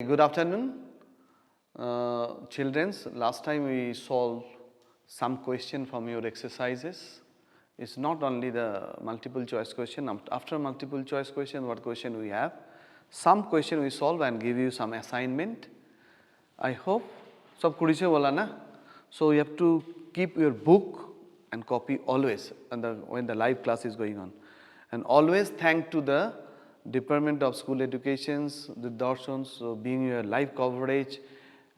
Good afternoon, children. Last time we solved some question from your exercises. It's not only the multiple choice question. After multiple choice question, what question we have? Some question we solve and give you some assignment. I hope sab kuriche bola na. So you have to keep your book and copy always when the live class is going on, and always thank to the Department of School Educations, the Darshans, being your live coverage,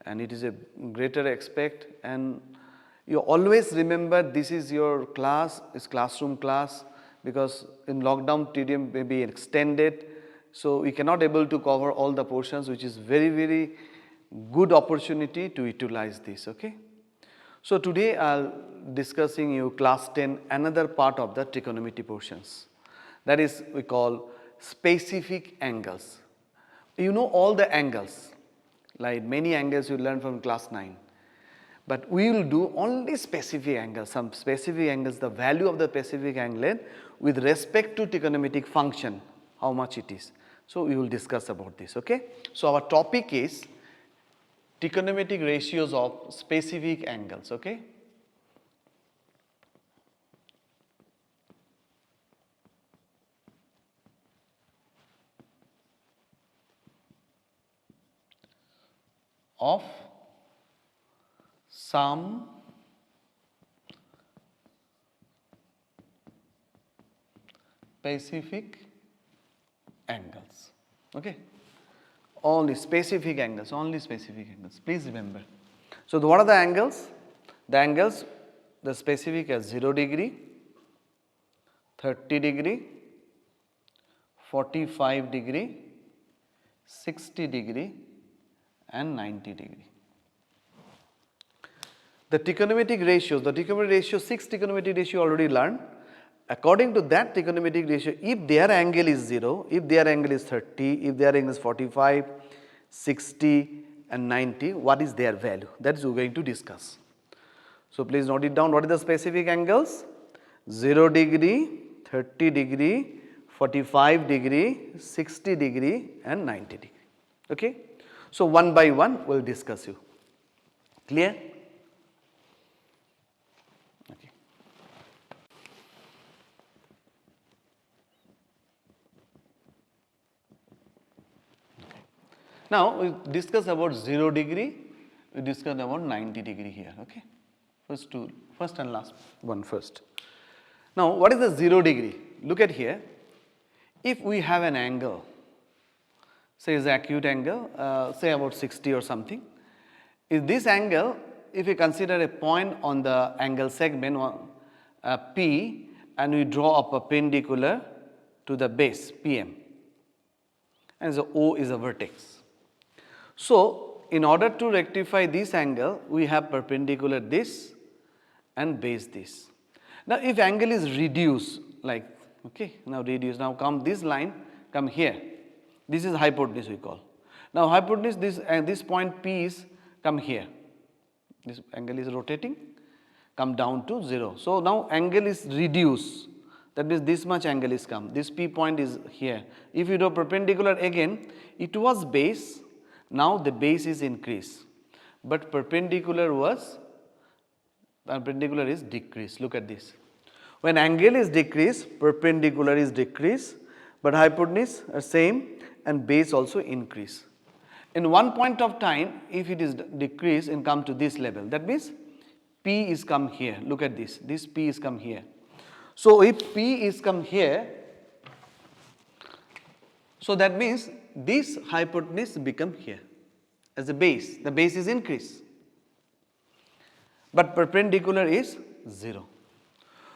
and it is a greater expect. And you always remember this is your class, is classroom class, because in lockdown period may be extended, so we cannot able to cover all the portions, which is very good opportunity to utilize this. Okay. So today I'll discussing you class 10 another part of the trigonometry portions, that is we call specific angles. You know all the angles, like many angles you learn from class 9, but we will do only specific angles, some specific angles, the value of the specific angle with respect to trigonometric function, how much it is. So we will discuss about this. Okay. So our topic is trigonometric ratios of specific angles. Okay. Of some specific angles. Okay. Only specific angles, please remember. So what are the angles? The angles, the specific as 0 degree, 30 degree, 45 degree, 60 degree and 90 degree. The trigonometric ratios, 6 trigonometric ratio already learned. According to that trigonometric ratio, if their angle is 0, if their angle is 30, if their angle is 45, 60 and 90, what is their value? That is we are going to discuss. So please note it down. What are the specific angles? 0 degree, 30 degree, 45 degree, 60 degree and 90 degree. Okay. So one by one we will discuss you. Clear? Okay. Now we discuss about 0 degree, we discuss about 90 degree here. Okay. First and last one first. Now what is the 0 degree? Look at here. If we have an angle, say is acute angle, say about 60 or something. If this angle, if we consider a point on the angle segment P and we draw a perpendicular to the base PM, and so O is a vertex. So in order to rectify this angle, we have perpendicular this and base this. Now if angle is reduced, like okay, now reduce, now come this line, come here. This is hypotenuse we call. Now hypotenuse, this point P is come here. This angle is rotating, come down to 0. So now angle is reduced. That means this much angle is come. This P point is here. If you do perpendicular again, it was base. Now the base is increased, but perpendicular is decreased. Look at this. When angle is decreased, perpendicular is decreased, but hypotenuse are same and base also increase. In one point of time, if it is decreased and come to this level, that means P is come here. Look at this. This P is come here. So if P is come here, so that means this hypotenuse become here as a base. The base is increased, but perpendicular is 0.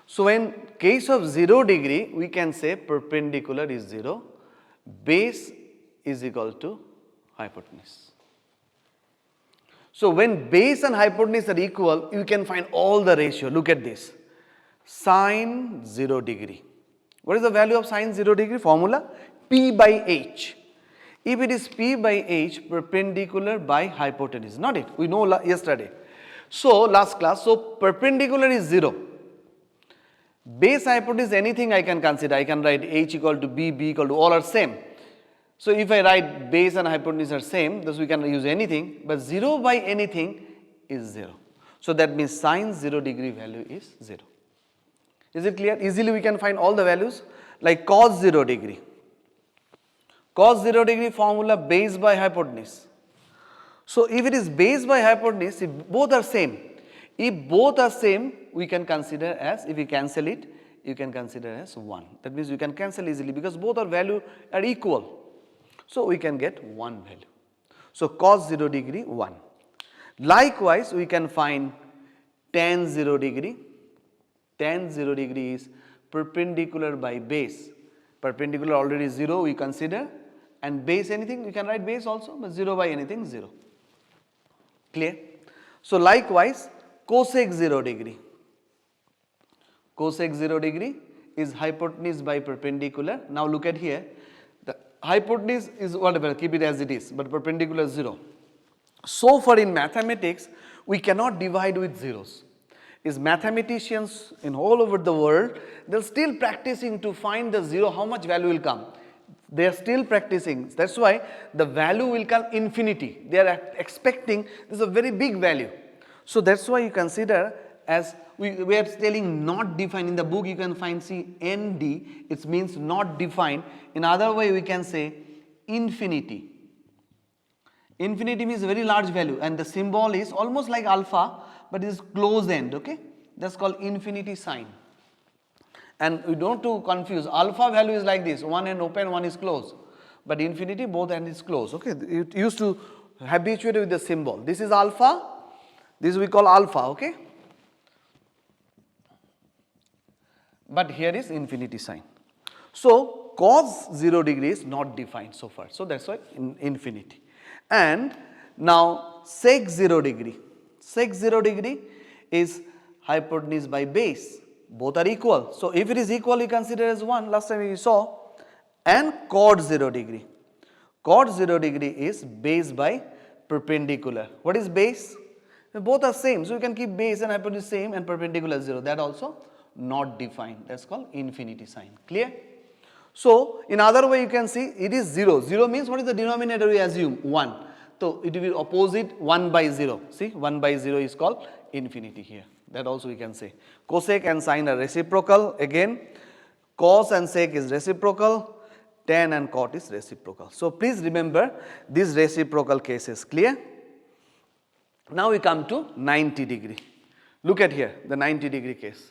So in case of 0 degree, we can say perpendicular is 0, base is equal to hypotenuse. So when base and hypotenuse are equal, you can find all the ratio. Look at this. Sine 0 degree. What is the value of sine 0 degree? Formula P by H. If it is P by H, perpendicular by hypotenuse, not it. We know yesterday. So last class, so perpendicular is 0. Base hypotenuse anything I can consider. I can write H equal to B, B equal to, all are same. So if I write base and hypotenuse are same, thus we can use anything, but 0 by anything is 0. So that means sine 0 degree value is 0. Is it clear? Easily we can find all the values, like cos 0 degree. Cos 0 degree formula base by hypotenuse. So if it is base by hypotenuse, if both are same, we can consider as, if we cancel it, you can consider as 1. That means you can cancel easily because both are value are equal. So we can get 1 value. So cos 0 degree 1. Likewise, we can find tan 0 degree. Tan 0 degree is perpendicular by base. Perpendicular already 0 we consider, and base anything, we can write base also, but 0 by anything 0. Clear? So likewise, cosec 0 degree. Cosec 0 degree is hypotenuse by perpendicular. Now look at here, the hypotenuse is whatever, keep it as it is, but perpendicular 0. So far in mathematics, we cannot divide with zeros. Is mathematicians in all over the world, they are still practicing to find the 0, how much value will come. They are still practicing. That is why the value will come infinity. They are expecting this is a very big value. So that is why you consider as we are telling not defined. In the book you can find see ND, it means not defined. In other way we can say infinity. Infinity means very large value, and the symbol is almost like alpha, but it is close end, okay. That is called infinity sign. And we don't to confuse, alpha value is like this, one end open, one is closed, but infinity both end is closed, okay. You used to habituate with the symbol. This is alpha, this we call alpha, okay. But here is infinity sign. So cos 0 degree is not defined so far, so that is why infinity. And now sec 0 degree. Sec 0 degree is hypotenuse by base. Both are equal. So if it is equal, you consider as 1. Last time we saw. And cot 0 degree. Cot 0 degree is base by perpendicular. What is base? Both are same. So you can keep base and hypotenuse same and perpendicular 0. That also not defined. That is called infinity sign. Clear? So in other way you can see it is 0. 0 means what is the denominator we assume? 1. So it will be opposite 1 by 0. See 1 by 0 is called infinity here. That also we can say. Cosec and sine are reciprocal. Again cos and sec is reciprocal. Tan and cot is reciprocal. So please remember these reciprocal cases. Clear? Now we come to 90 degree. Look at here the 90 degree case.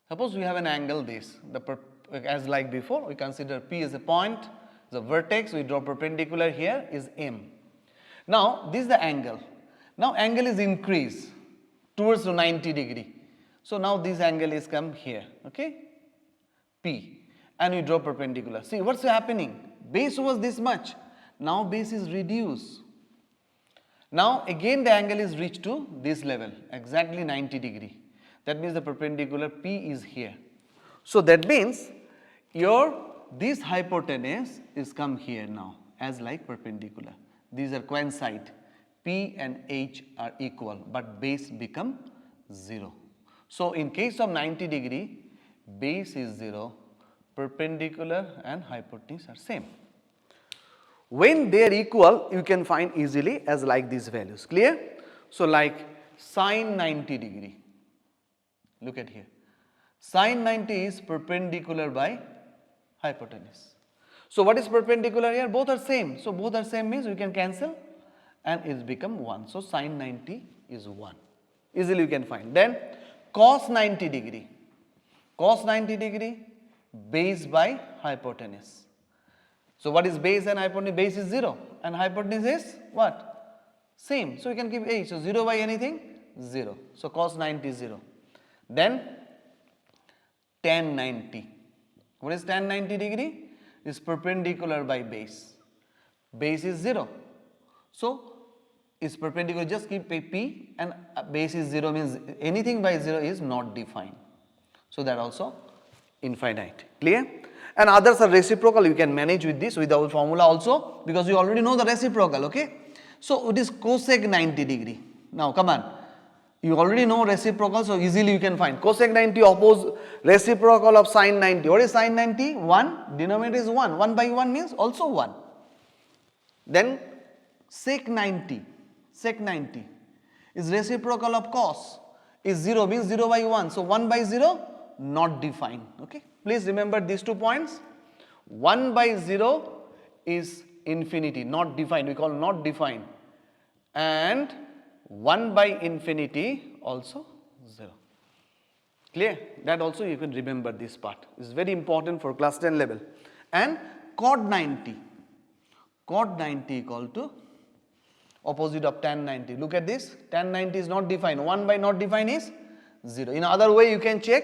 Suppose we have an angle this, as like before, we consider P as a point, the vertex, we draw perpendicular here is M. Now this is the angle. Now angle is increased towards the 90 degree. So now this angle is come here, okay, P, and we draw perpendicular. See what's happening? Base was this much, now base is reduced. Now again the angle is reached to this level, exactly 90 degree. That means the perpendicular P is here. So that means this hypotenuse is come here now as like perpendicular. These are coincide. P and H are equal, but base become 0. So in case of 90 degree, base is 0, perpendicular and hypotenuse are same. When they are equal, you can find easily as like these values. Clear? So like sine 90 degree. Look at here. Sine 90 is perpendicular by hypotenuse. So what is perpendicular here? Both are same. So both are same means we can cancel and it's become 1. So sine 90 is 1. Easily you can find. Then cos 90 degree. Cos 90 degree base by hypotenuse. So what is base and hypotenuse? Base is 0 and hypotenuse is what? Same. So you can keep H. So 0 by anything? 0. So cos 90 is 0. Then tan 90. What is tan 90 degree? Is perpendicular by base. Base is 0. So is perpendicular, just keep P and base is 0 means anything by 0 is not defined. So that also infinite. Clear? And others are reciprocal, you can manage with this without formula also because you already know the reciprocal, okay. So it is cosec 90 degree. Now come on. You already know reciprocal, so easily you can find. Cosec 90 oppose reciprocal of sin 90. What is sin 90? 1. Denominator is 1. 1 by 1 means also 1. Then sec 90. Sec 90 is reciprocal of cos. Is 0 means 0 by 1. So 1 by 0 not defined. Okay. Please remember these 2 points. 1 by 0 is infinity, not defined. We call not defined. And 1 by infinity also 0. Clear? That also you can remember this part. It's very important for class 10 level. And cot 90. Cot 90 equal to opposite of tan 90. Look at this. Tan 90 is not defined. 1 by not defined is 0. In other way you can check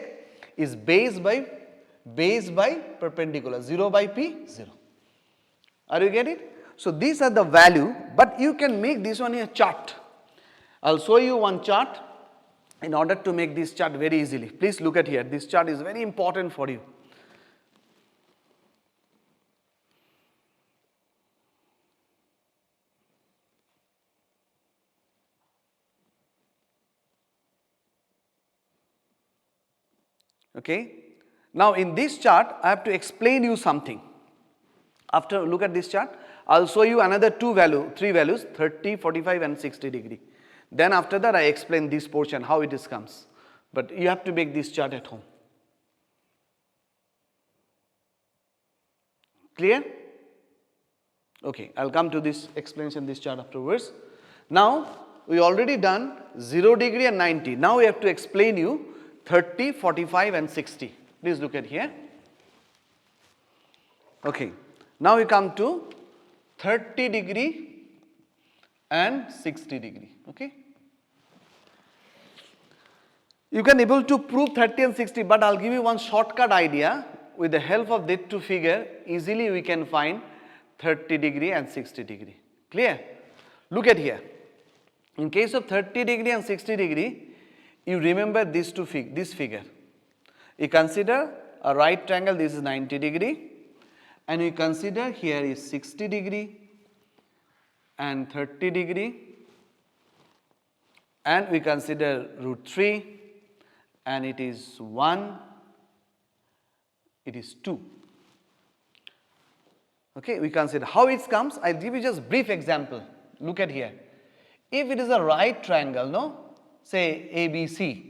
is base by perpendicular. 0 by p, 0. Are you getting it? So these are the value, but you can make this one a chart. I'll show you one chart in order to make this chart very easily. Please look at here. This chart is very important for you. Okay. Now in this chart, I have to explain you something. After look at this chart, I'll show you another three values, 30, 45 and 60 degree. Then after that I explain this portion, how it comes. But you have to make this chart at home. Clear? Okay, I'll come to this explanation, this chart afterwards. Now, we already done 0 degree and 90. Now we have to explain you 30, 45 and 60. Please look at here. Okay, now we come to 30 degree and 60 degree. Okay. You can able to prove 30 and 60, but I'll give you one shortcut idea. With the help of these two figure, easily we can find 30 degree and 60 degree. Clear? Look at here. In case of 30 degree and 60 degree, you remember this figure. You consider a right triangle, this is 90 degree, and we consider here is 60 degree and 30 degree, and we consider root 3, and it is 1, it is 2. Okay, we consider how it comes. I'll give you just brief example. Look at here. If it is a right triangle, no, say ABC,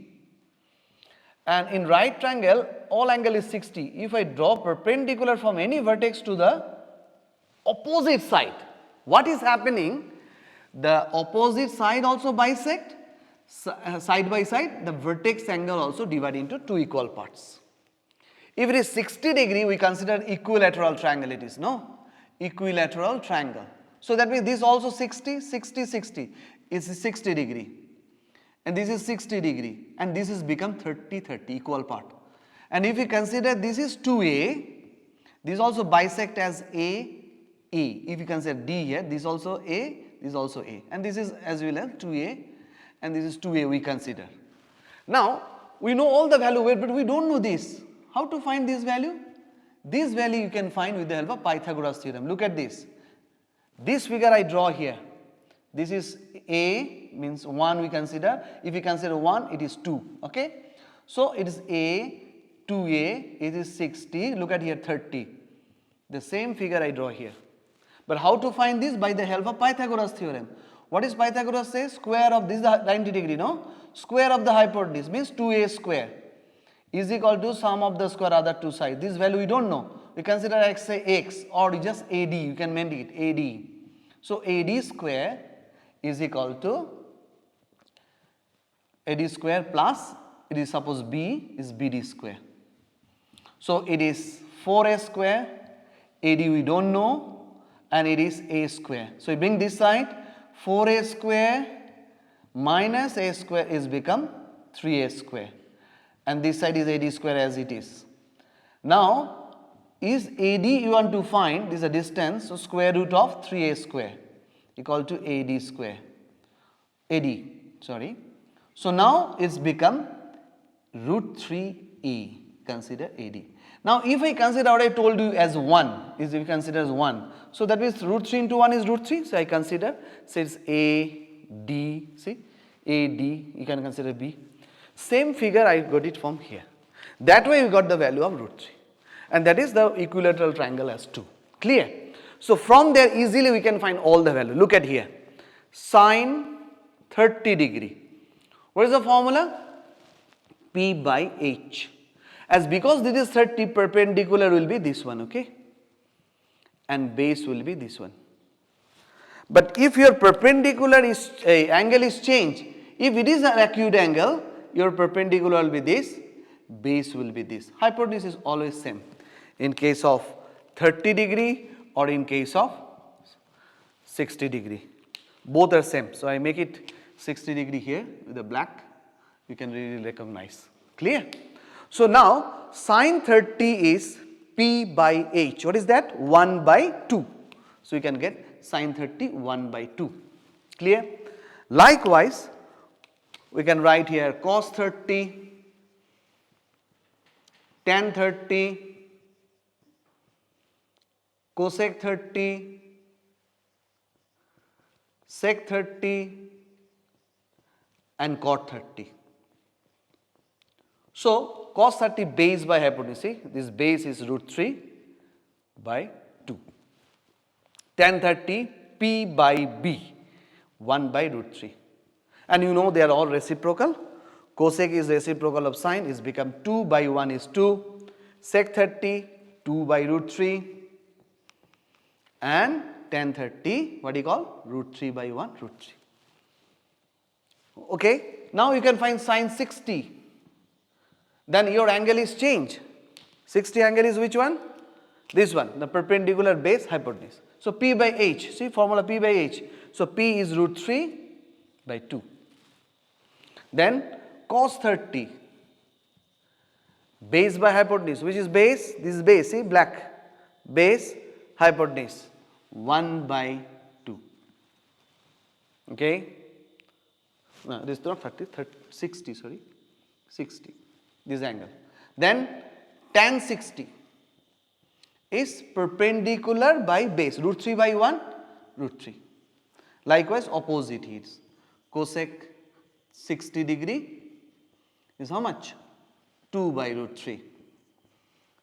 and in right triangle all angle is 60. If I draw perpendicular from any vertex to the opposite side, what is happening? The opposite side also bisect, side by side, the vertex angle also divided into two equal parts. If it is 60 degree, we consider equilateral triangle it is, no? Equilateral triangle. So that means this also 60, 60, 60 is 60 degree. And this is 60 degree. And this is become 30, 30 equal part. And if we consider this is 2A, this also bisect as A. If you consider D here, this also A, this also A. And this is as well as 2A. And this is 2A we consider. Now, we know all the value, but we don't know this. How to find this value? This value you can find with the help of Pythagoras theorem. Look at this. This figure I draw here. This is A, means 1 we consider. If we consider 1, it is 2. Okay? So, it is A, 2A, it is 60. Look at here 30. The same figure I draw here. But how to find this? By the help of Pythagoras theorem. What is Pythagoras say? Square of this is 90 degree, no? Square of the hypotenuse means 2A square is equal to sum of the square other two sides. This value we don't know. We consider x say x or just AD, you can mend it AD. So AD square is equal to AD square plus it is suppose B is BD square. So it is 4A square, AD we don't know, and it is A square. So we bring this side, 4A square minus A square is become 3A square. And this side is AD square as it is. Now, is AD you want to find, this is a distance, so square root of 3A square equal to AD square, AD, sorry. So now it's become root 3A, consider AD. Now if I consider what I told you as 1, is if you consider as 1, so that means root 3 into 1 is root 3, so I consider, say it's AD, see, AD, you can consider B. Same figure I got it from here. That way we got the value of root 3. And that is the equilateral triangle as 2. Clear? So from there easily we can find all the value. Look at here. Sine 30 degree. What is the formula? P by H. As because this is 30, perpendicular will be this one, okay? And base will be this one. But if your perpendicular is angle is changed, if it is an acute angle, your perpendicular will be this, base will be this. Hypotenuse is always same in case of 30 degree or in case of 60 degree. Both are same. So I make it 60 degree here with the black. You can really recognize. Clear? So now sine 30 is P by H. What is that? 1 by 2. So you can get sine 30 1 by 2. Clear? Likewise, we can write here cos 30, tan 30, cosec 30, sec 30 and cot 30. So cos 30 base by hypotenuse, see, this base is root 3 by 2. Tan 30 P by B, 1 by root 3. And you know they are all reciprocal. Cosec is reciprocal of sine, is become 2 by 1 is 2. Sec 30, 2 by root 3. And tan 30, what do you call? Root 3 by 1, root 3. Okay, now you can find sine 60. Then your angle is changed. 60 angle is which one? This one, the perpendicular base hypotenuse. So P by H, see formula P by H. So P is root 3 by 2. Then cos 30, base by hypotenuse, which is base? This is base, see black, base, hypotenuse, 1 by 2. Okay? No, this is not 30, 60, sorry, 60, this angle. Then tan 60 is perpendicular by base, root 3 by 1, root 3. Likewise, opposite is cosec 60 degree is how much? 2 by root 3.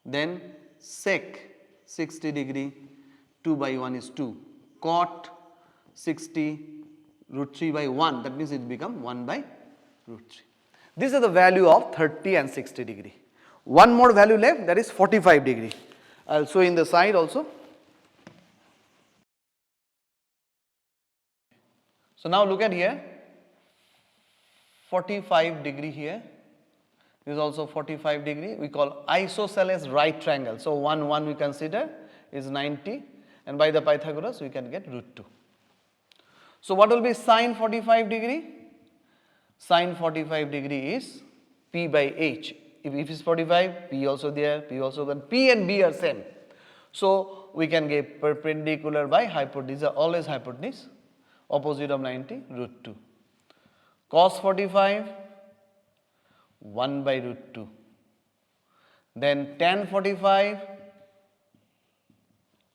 Then sec 60 degree, 2 by 1 is 2. Cot 60, root 3 by 1, that means it become 1 by root 3. These are the value of 30 and 60 degree. One more value left, that is 45 degree. I will show in the side also. So now look at here, 45 degree here. This is also 45 degree. We call isosceles right triangle. So 1, 1 we consider is 90, and by the Pythagoras we can get root 2. So what will be sine 45 degree? Sine 45 degree is P by H. If it is 45, P also there, P also there. P and B are same. So we can get perpendicular by hypotenuse, always hypotenuse, opposite of 90, root 2. Cos 45, 1 by root 2. Then tan 45,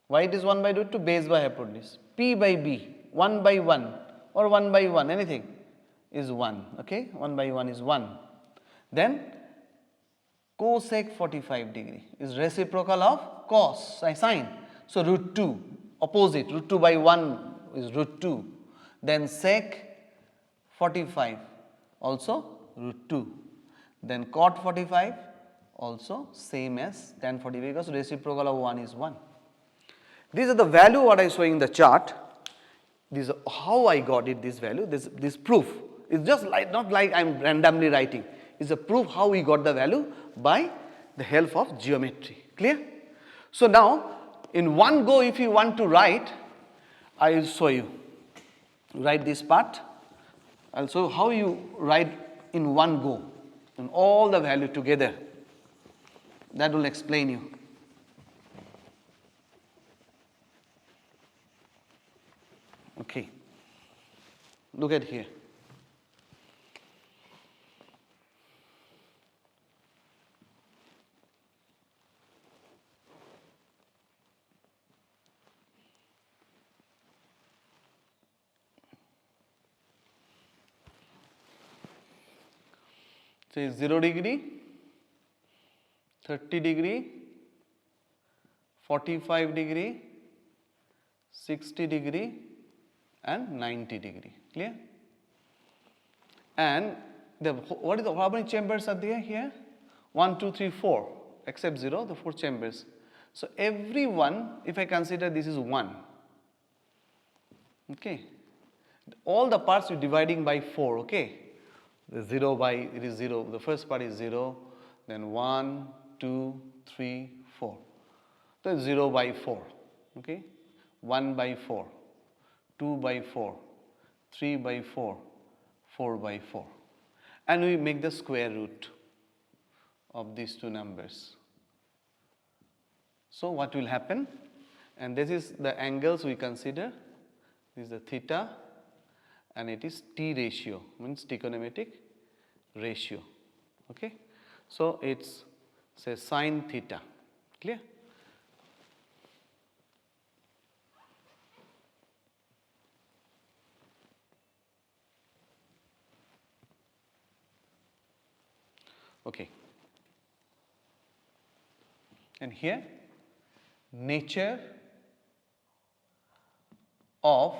why it is 1 by root 2? Base by hypotenuse. P by B, 1 by 1 or 1 by 1, anything is 1, okay? 1 by 1 is 1. Then cosec 45 degree is reciprocal of cos, sine. So root 2, opposite, root 2 by 1 is root 2. Then sec 45, also root 2. Then cot 45, also same as tan 45 because reciprocal of 1 is 1. These are the value what I show in the chart. This is how I got it, this value, this proof. It's just like, not like I'm randomly writing. It's a proof how we got the value by the help of geometry. Clear? So now, in one go if you want to write, I will show you. Write this part. I'll show how you write in one go, and all the value together. That will explain you. Okay. Look at here. say 0 degree, 30 degree, 45 degree, 60 degree and 90 degree, clear? And how many chambers are there here? 1, 2, 3, 4, except 0, the 4 chambers. So every one, if I consider this is 1, okay, all the parts you're dividing by 4, okay, the 0 by, it is 0, the first part is 0, then 1, 2, 3, 4, so 0 by 4, okay, 1 by 4, 2 by 4, 3 by 4, 4 by 4, and we make the square root of these two numbers. So what will happen? And this is the angles we consider. This is the theta, and it is T ratio, means trigonometric ratio. Okay, so it's say sine theta. Clear? Okay. And here, nature of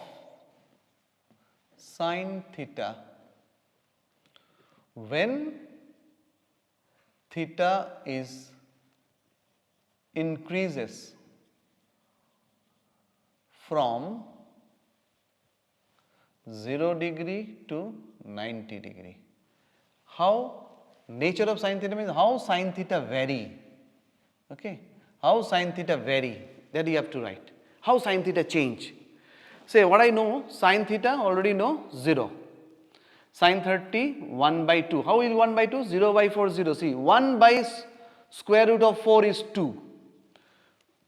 sine theta when theta is increases from 0 degree to 90 degree. How nature of sine theta means how sine theta vary. Okay, how sine theta vary, that you have to write. How sine theta change? Say what I know, sine theta already know 0. Sine 30, 1 by 2. How is 1 by 2? 0 by 4, 0. See, 1 by square root of 4 is 2.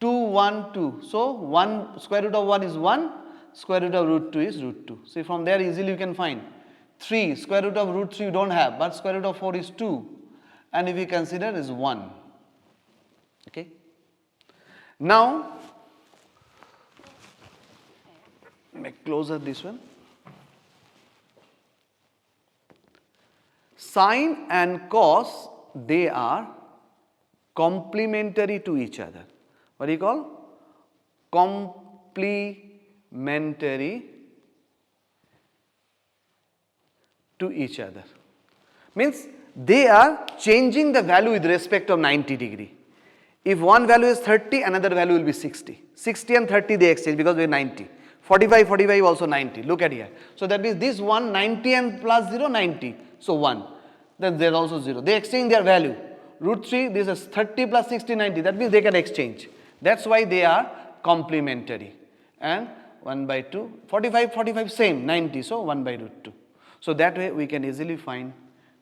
2, 1, 2. So, 1 square root of 1 is 1, square root of root 2 is root 2. See, from there easily you can find. 3, square root of root 3 you don't have, but square root of 4 is 2. And if we consider is 1. Okay. Now, make closer this one. Sine and cos, they are complementary to each other. What do you call? Complementary to each other. Means they are changing the value with respect of 90 degree. If one value is 30, another value will be 60. 60 and 30 they exchange because we are 90. 45, 45 also 90. Look at here. So that means this one 90 and plus 0, 90. So 1. Then there is also 0. They exchange their value. Root 3, this is 30 plus 60, 90. That means they can exchange. That's why they are complementary. And 1 by 2, 45, 45 same, 90. So 1 by root 2. So that way we can easily find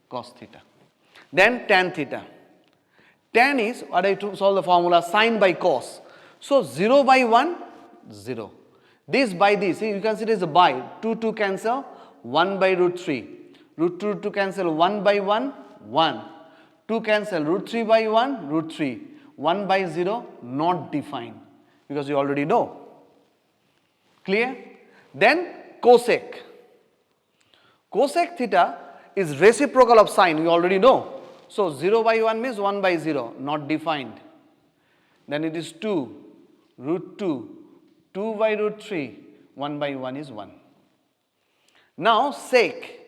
cos theta. Then tan theta. Tan is, what I solve the formula, sine by cos. So 0 by 1, 0. This by this, see, you can see it as a by. 2, 2 cancel, 1 by root 3. Root 2, 2 cancel, 1 by 1, 1. 2 cancel, root 3 by 1, root 3. 1 by 0, not defined, because you already know. Clear? Then cosec. Cosec theta is reciprocal of sine, we already know. So 0 by 1 means 1 by 0, not defined. Then it is 2, root 2, 2 by root 3, 1 by 1 is 1. Now sec.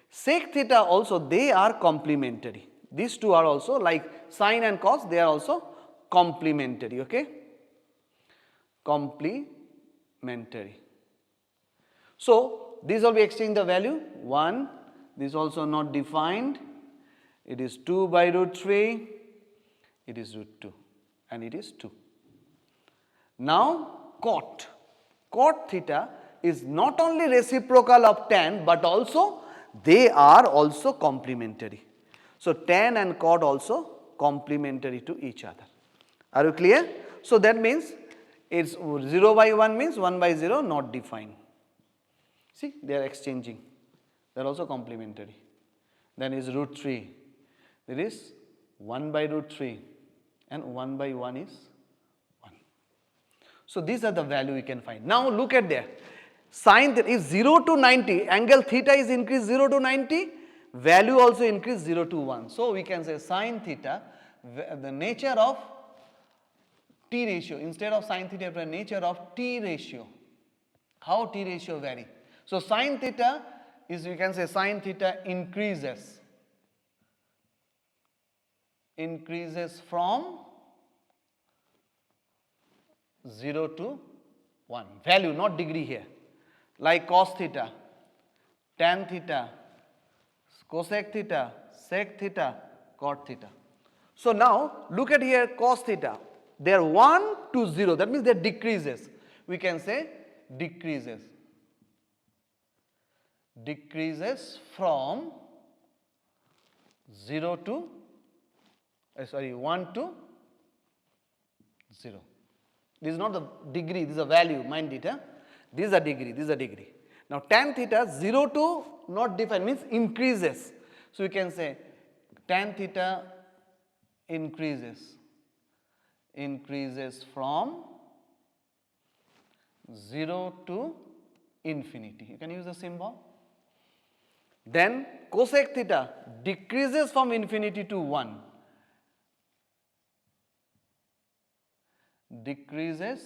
Sec theta also, they are complementary. These two are also like sine and cos, they are also complementary, okay? Complementary. So these will be exchanging the value 1, this also not defined. It is 2 by root 3, it is root 2, and it is 2. Now cot. Cot theta is not only reciprocal of tan, but also they are also complementary. So tan and cot also complementary to each other. Are you clear? So that means it's 0 by 1 means 1 by 0 not defined. See, they are exchanging. They are also complementary. Then is root 3. There is 1 by root 3 and 1 by 1 is 1. So these are the value we can find. Now look at there. Sine theta is 0 to 90, angle theta is increased 0 to 90, value also increase 0 to 1. So we can say sin theta, the nature of t ratio, instead of sin theta, the nature of t ratio. How t ratio vary? So sin theta is, we can say sin theta increases from 0 to 1, value not degree here, like cos theta, tan theta, cosec theta, sec theta, cot theta. So now look at here cos theta, they are 1 to 0, that means they decreases. We can say decreases from 0 to 1 to 0. This is not the degree, this is a value, mind it. This is a degree, this is a degree. Now tan theta 0 to not defined means increases. So we can say tan theta increases from 0 to infinity. You can use the symbol. Then cosec theta decreases from infinity to 1. Decreases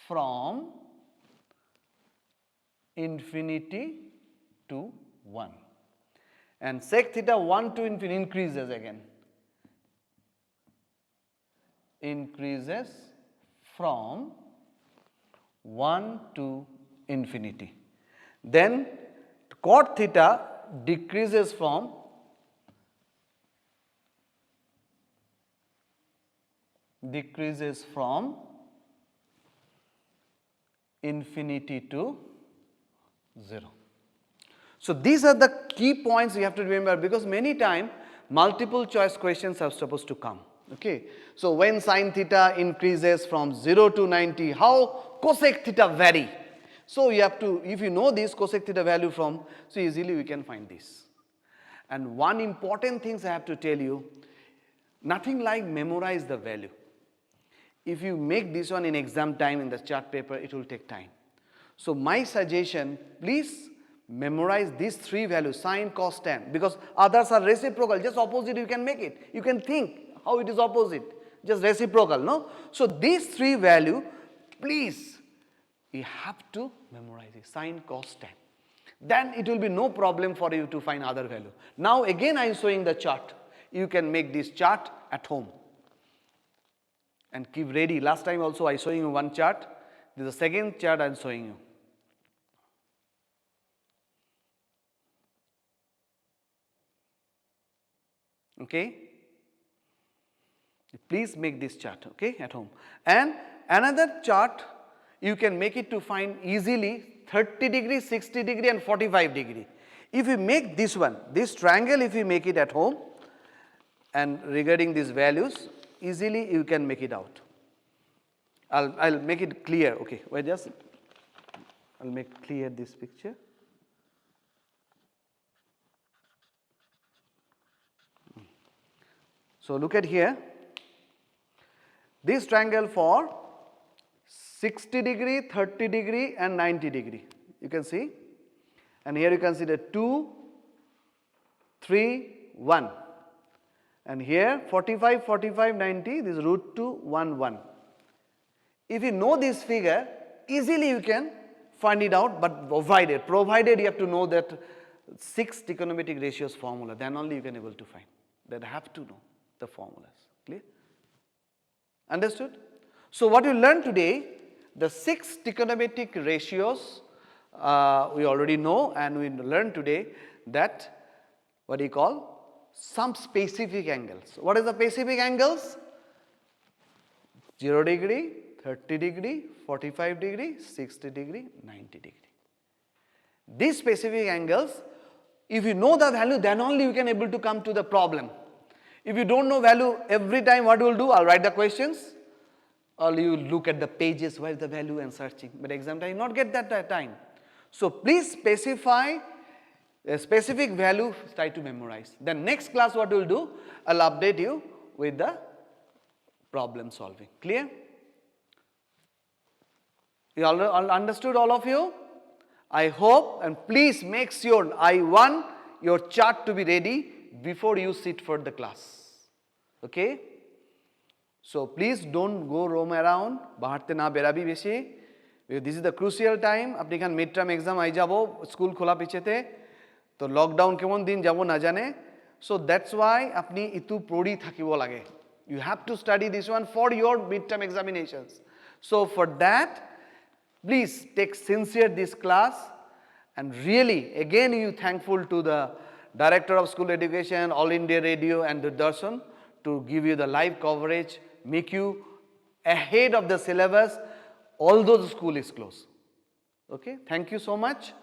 from infinity to 1. And sec theta 1 to infinity increases again. Increases from 1 to infinity. Then cot theta decreases from infinity to 0. So these are the key points you have to remember, because many times multiple choice questions are supposed to come. Okay. So when sin theta increases from 0 to 90, how cosec theta vary? So you have to, if you know this cosec theta value from, so easily we can find this. And one important thing I have to tell you, nothing like memorize the value. If you make this one in exam time in the chart paper, it will take time. So my suggestion, please memorize these three values, sin, cos, tan, because others are reciprocal, just opposite you can make it. You can think how it is opposite, just reciprocal, no? So these three value, please, you have to memorize it, sin, cos, tan. Then it will be no problem for you to find other value. Now again I am showing the chart. You can make this chart at home and keep ready. Last time also I showing you one chart. This is the second chart I am showing you. Okay. Please make this chart, okay, at home. And another chart you can make it to find easily 30 degree, 60 degree and 45 degree. If you make this one, this triangle, if you make it at home and regarding these values, easily you can make it out. I'll make it clear, okay, wait just, I'll make clear this picture. So look at here, this triangle for 60 degree, 30 degree and 90 degree, you can see, and here you can see the 2, 3, 1, and here 45, 45, 90, this is root 2, 1, 1. If you know this figure, easily you can find it out, but provided you have to know that 6 trigonometric ratios formula, then only you can able to find. That have to know the formulas, clear? Understood? So what you learned today, the 6 trigonometric ratios we already know, and we learned today that what do you call some specific angles. What is the specific angles? 0 degree, 30 degree, 45 degree, 60 degree, 90 degree. These specific angles, if you know the value, then only you can able to come to the problem. If you don't know value, every time what you will do, I'll write the questions, or you look at the pages, where is the value and searching. But exam time, you not get that time. So please specify a specific value, try to memorize. Then next class what we will do, I'll update you with the problem solving. Clear? You all understood, all of you? I hope, and please make sure I1 your chart to be ready before you sit for the class. Okay? So please don't go roam around, baharte na berabi beshi. This is the crucial time. Apni kan midterm exam ai jabo, school khola pichete. To lockdown kemon din jabo na jane. So that's why apni itu pori thakibo lage. You have to study this one for your midterm examinations. So for that, please take sincere this class, and really again you thankful to the Director of School Education, All India Radio and Doordarshan to give you the live coverage, make you ahead of the syllabus, although the school is closed. Okay, thank you so much.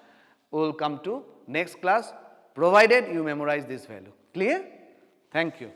We will come to next class, provided you memorize this value. Clear? Thank you.